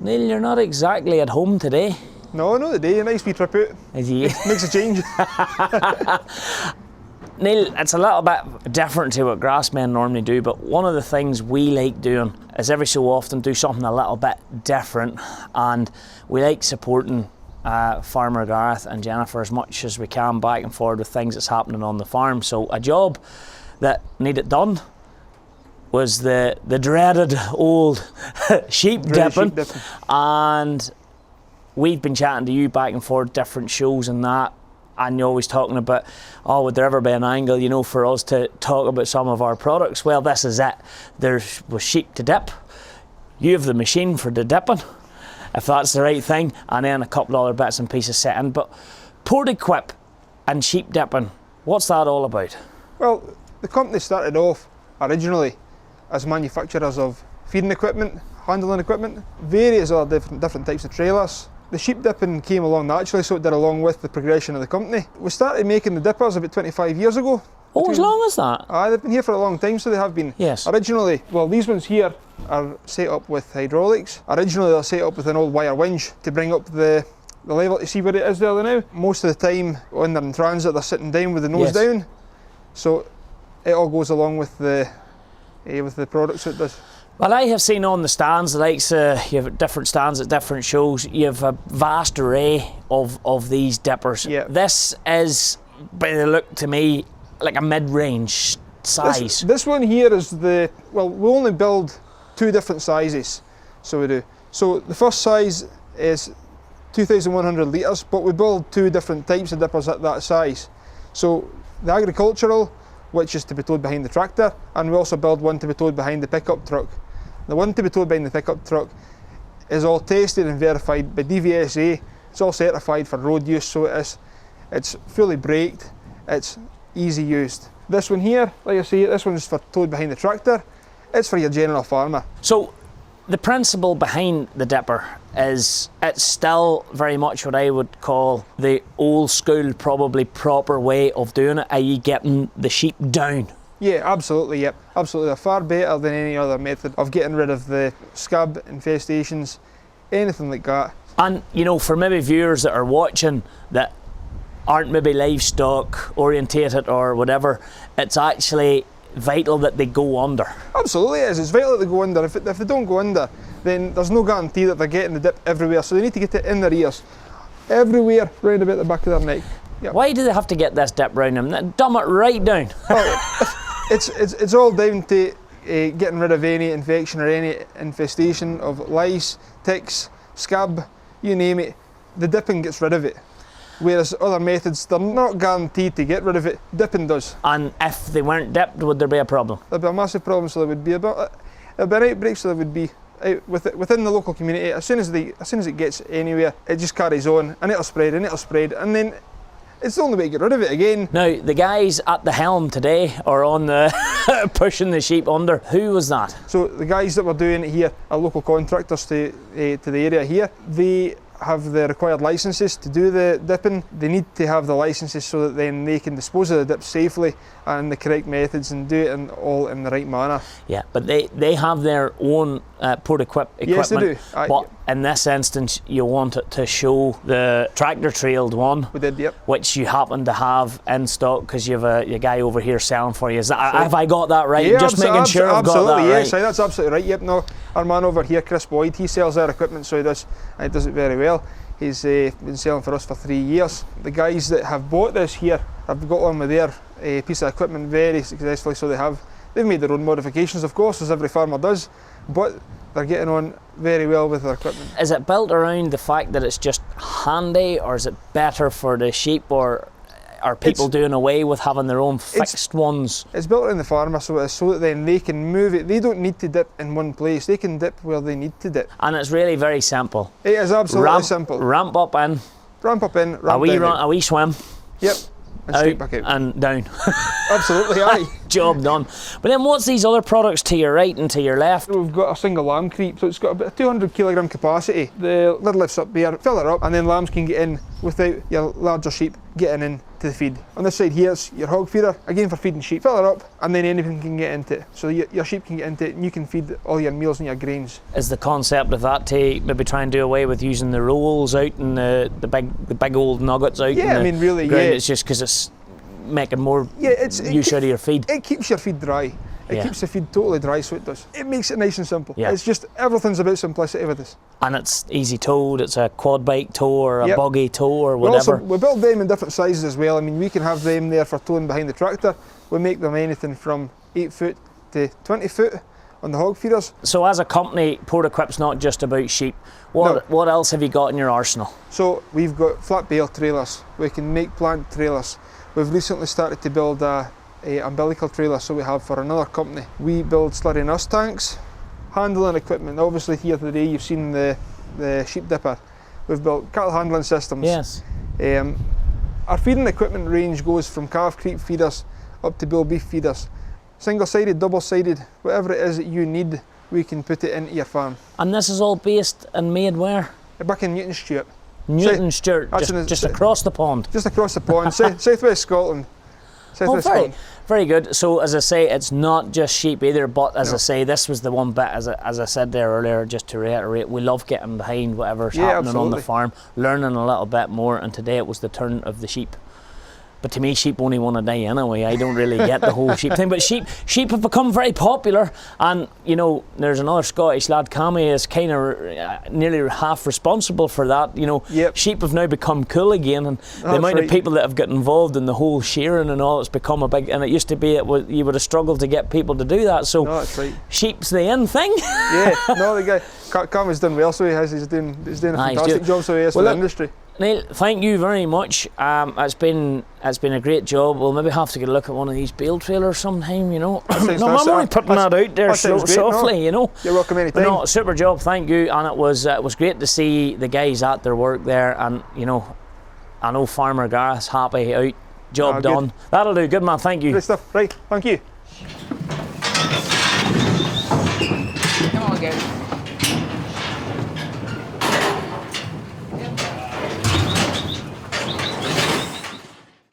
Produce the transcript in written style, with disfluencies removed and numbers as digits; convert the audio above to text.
Neil, you're not exactly at home today. No, not today. A nice wee trip out. Is he? Makes a change. Neil, it's a little bit different to what GRASSMEN normally do, but one of the things we like doing is every so often do something a little bit different, and we like supporting Farmer Gareth and Jennifer as much as we can back and forward with things that's happening on the farm. So a job that needed done was the dreaded old sheep dipping, and we've been chatting to you back and forth, different shows and that, and you're always talking about, oh, would there ever be an angle, you know, for us to talk about some of our products? Well, this is it. There was sheep to dip. You have the machine for the dipping, if that's the right thing, and then a couple other bits and pieces set in. But Portequip and sheep dipping, what's that all about? Well, the company started off originally as manufacturers of feeding equipment, handling equipment, various other different types of trailers. The sheep dipping came along naturally, so it did along with the progression of the company. We started making the dippers about 25 years ago. Oh, as long as that? They've been here for a long time, so they have been. Yes. Originally, well, these ones here are set up with hydraulics. Originally, they're set up with an old wire winch to bring up the level to see where it is there now. Most of the time, when they're in transit, they're sitting down with the nose down. So it all goes along with the products it does. Well, I have seen on the stands, you have different stands at different shows, you have a vast array of these dippers. Yeah. This is, by the look to me, like a mid-range size. This one here is we only build two different sizes, so we do. So the first size is 2,100 litres, but we build two different types of dippers at that size. So the agricultural, which is to be towed behind the tractor, and we also build one to be towed behind the pickup truck. The one to be towed behind the pickup truck is all tested and verified by DVSA. It's all certified for road use, so it's fully braked, it's easy used. This one here, like I say, this one is for towed behind the tractor. It's for your general farmer. So the principle behind the dipper is it's still very much what I would call the old school, probably proper way of doing it, i.e. getting the sheep down. Yeah, absolutely, yep. Absolutely. They're far better than any other method of getting rid of the scab infestations, anything like that. And, you know, for maybe viewers that are watching that aren't maybe livestock orientated or whatever, it's actually vital that they go under. Absolutely it is. It's vital that they go under. If they don't go under, then there's no guarantee that they're getting the dip everywhere. So they need to get it in their ears, everywhere, round about the back of their neck. Yep. Why do they have to get this dip round them? Dumb it right down. It's all down to getting rid of any infection or any infestation of lice, ticks, scab, you name it. The dipping gets rid of it. Whereas other methods, they're not guaranteed to get rid of it. Dipping does. And if they weren't dipped, would there be a problem? There'd be a massive problem. So there would be an outbreak. So there would be within the local community. As soon as it gets anywhere, it just carries on, and it'll spread, and then it's the only way to get rid of it again. Now, the guys at the helm today are on the pushing the sheep under. Who was that? So the guys that were doing it here are local contractors to the area here. They have the required licences to do the dipping. They need to have the licences so that then they can dispose of the dips safely and the correct methods and do it all in the right manner. Yeah, but they have their own Portequip equipment. Yes, they do. But in this instance, you want it to show the tractor-trailed one. We did, yep. Which you happen to have in stock because you have a guy over here selling for you. Have I got that right? Yeah, just making sure I've got that right. Yes, that's absolutely right. Yep. No, our man over here, Chris Boyd, he sells our equipment, so he does it very well. He's been selling for us for 3 years. The guys that have bought this here have got on with their piece of equipment very successfully, so they've made their own modifications, of course, as every farmer does, but they're getting on very well with their equipment. Is it built around the fact that it's just handy, or is it better for the sheep, or are people doing away with having their own fixed ones? It's built around the farmer, so that then they can move it. They don't need to dip in one place. They can dip where they need to dip. And it's really very simple. It is absolutely simple. Ramp up in. Ramp in, ramp down. A wee swim. Yep. And straight back out. And down. Absolutely, aye. Job done. But then what's these other products to your right and to your left? We've got a single lamb creep, so it's got about a 200 kilogram capacity. The lid lifts up there, fill it up, and then lambs can get in without your larger sheep getting into into the feed. On this side here is your hog feeder, again for feeding sheep. Fill it up and then anything can get into it. So your sheep can get into it and you can feed all your meals and your grains. Is the concept of that to maybe try and do away with using the rolls out and the big old nuggets out? Yeah, I mean really, ground, yeah. It's just because it's making more use out of your feed. It keeps your feed dry. It keeps the feed totally dry, so it does. It makes it nice and simple. Yeah. It's just, everything's about simplicity with this. And it's easy towed, it's a quad bike tow or a buggy tow or whatever. We build them in different sizes as well. I mean, we can have them there for towing behind the tractor. We make them anything from 8 foot to 20 foot on the hog feeders. So as a company, Portequip's not just about sheep. What else have you got in your arsenal? So we've got flat bale trailers. We can make plant trailers. We've recently started to build a umbilical trailer, so we have for another company. We build slurry nurse tanks, handling equipment. Obviously here today you've seen the sheep dipper. We've built cattle handling systems. Yes. Our feeding equipment range goes from calf creep feeders up to bull beef feeders. Single-sided, double-sided, whatever it is that you need, we can put it into your farm. And this is all based and made where? Back in Newton Stewart. Stewart, just across the pond. Just across the pond, southwest Scotland. Very good. So as I say, it's not just sheep either, but as I say, this was the one bit, as I said there earlier, just to reiterate, we love getting behind whatever's happening on the farm, learning a little bit more, and today it was the turn of the sheep. But to me, sheep only want to die anyway. I don't really get the whole sheep thing. But sheep have become very popular, and you know, there's another Scottish lad, Cammy, is kind of nearly half responsible for that. You know, sheep have now become cool again, and the amount of people that have got involved in the whole shearing and all, it's become a big. And it used to be you would have struggled to get people to do that. So sheep's the in thing. The guy Cammy's done well, so he's doing a fantastic job. So he is for the industry. Neil, thank you very much. It's been a great job. We'll maybe have to get a look at one of these bale trailers sometime, you know. I'm only putting that out there softly, you know. You're welcome anytime. No, super job, thank you. And it was great to see the guys at their work there, and you know, I know Farmer Gareth's happy out. Job done. Good. That'll do. Good man, thank you. Great stuff. Right, thank you.